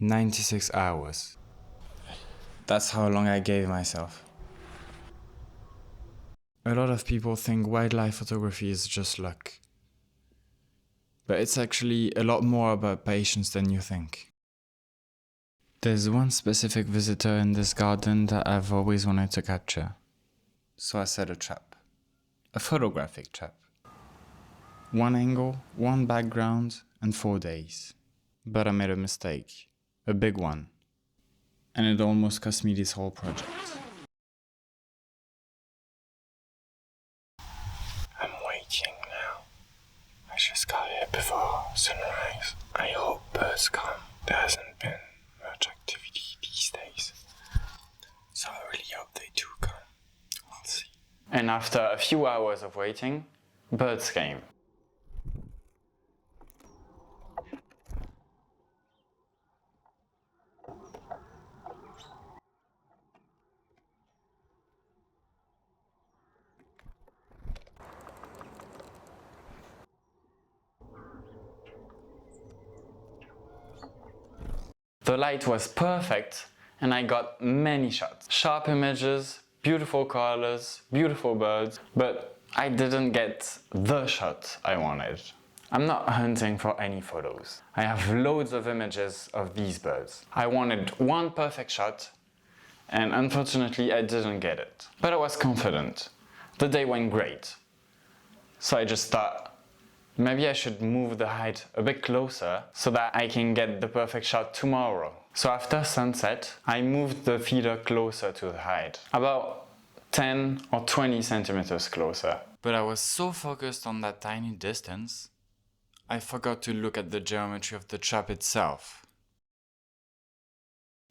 96 hours. That's how long I gave myself. A lot of people think wildlife photography is just luck. But it's actually a lot more about patience than you think. There's one specific visitor in this garden that I've always wanted to capture. So I set a trap. A photographic trap. One angle, one background, and 4 days. But I made a mistake. A big one. And it almost cost me this whole project. I'm waiting now. I just got here before sunrise. I hope birds come. There hasn't been much activity these days. So I really hope they do come. We'll see. And after a few hours of waiting, birds came. The light was perfect and I got many shots. Sharp images, beautiful colors, beautiful birds, but I didn't get the shot I wanted. I'm not hunting for any photos. I have loads of images of these birds. I wanted one perfect shot and unfortunately I didn't get it. But I was confident. The day went great. So I just thought, maybe I should move the height a bit closer so that I can get the perfect shot tomorrow. So after sunset, I moved the feeder closer to the height, about 10 or 20 centimeters closer. But I was so focused on that tiny distance, I forgot to look at the geometry of the trap itself.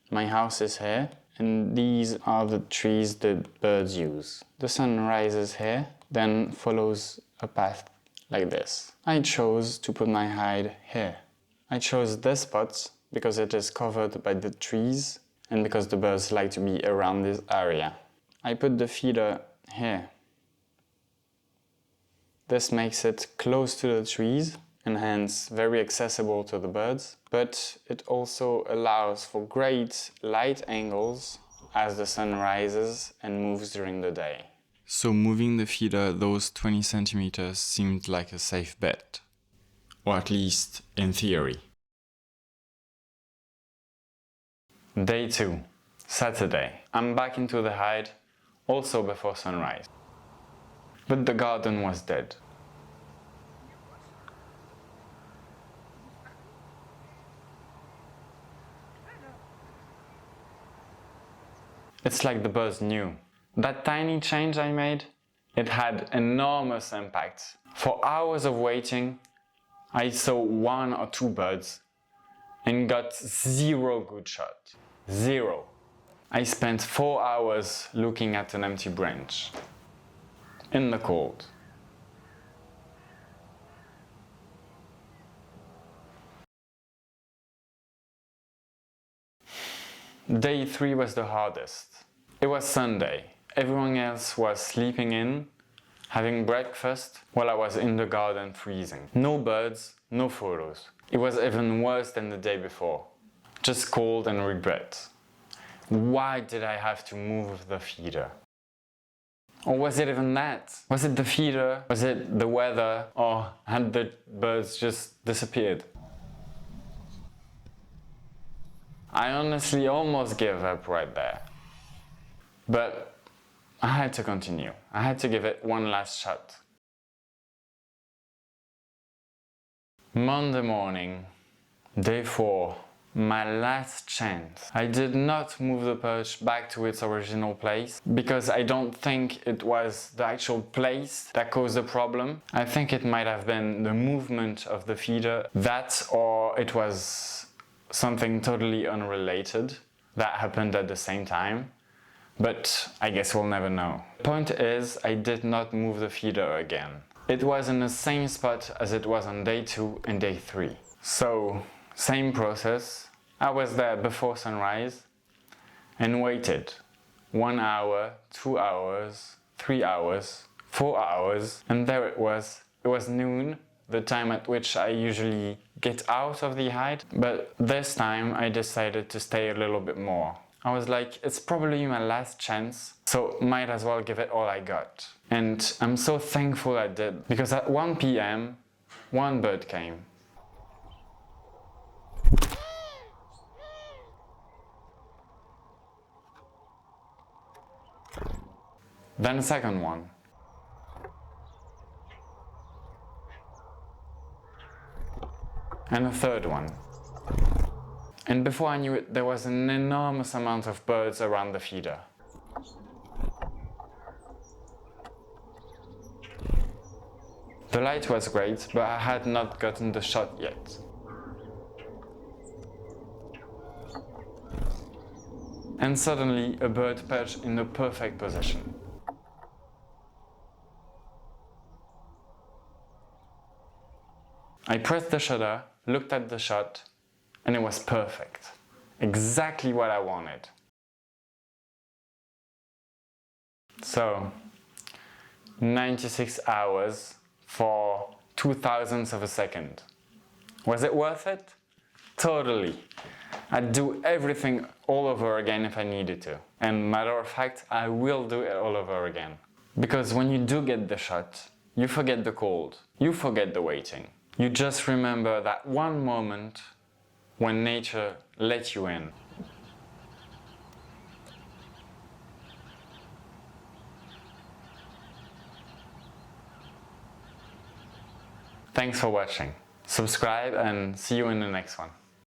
My house is here, and these are the trees the birds use. The sun rises here, then follows a path like this. I chose to put my hide here. I chose this spot because it is covered by the trees and because the birds like to be around this area. I put the feeder here. This makes it close to the trees and hence very accessible to the birds, but it also allows for great light angles as the sun rises and moves during the day. So moving the feeder those 20 centimeters seemed like a safe bet. Or at least in theory. Day 2, Saturday. I'm back into the hide, also before sunrise. But the garden was dead. It's like the birds knew. That tiny change I made, it had enormous impact. For hours of waiting, I saw 1 or 2 birds and got 0 good shot. 0. I spent 4 hours looking at an empty branch. In the cold. Day 3 was the hardest. It was Sunday. Everyone else was sleeping in, having breakfast, while I was in the garden freezing. No birds, no photos. It was even worse than the day before. Just cold and regret. Why did I have to move the feeder? Or was it even that? Was it the feeder? Was it the weather? Or had the birds just disappeared? I honestly almost gave up right there. But I had to continue. I had to give it one last shot. Monday morning, day 4, my last chance. I did not move the perch back to its original place because I don't think it was the actual place that caused the problem. I think it might have been the movement of the feeder, that or it was something totally unrelated that happened at the same time. But I guess we'll never know. The point is, I did not move the feeder again. It was in the same spot as it was on day 2 and day 3. So, same process. I was there before sunrise and waited 1 hour, 2 hours, 3 hours, 4 hours, and there it was. It was noon the time at which I usually get out of the height, but this time I decided to stay a little bit more. I was like, it's probably my last chance, so might as well give it all I got. And I'm so thankful I did, because at 1 p.m, one bird came. Then a second one. And a third one. And before I knew it, there was an enormous amount of birds around the feeder. The light was great, but I had not gotten the shot yet. And suddenly a bird perched in the perfect position. I pressed the shutter, looked at the shot, and it was perfect. Exactly what I wanted. So, 96 hours for 0.02 of a second. Was it worth it? Totally. I'd do everything all over again if I needed to. And matter of fact, I will do it all over again. Because when you do get the shot, you forget the cold, you forget the waiting. You just remember that one moment when nature let you in. Thanks for watching. Subscribe and see you in the next one.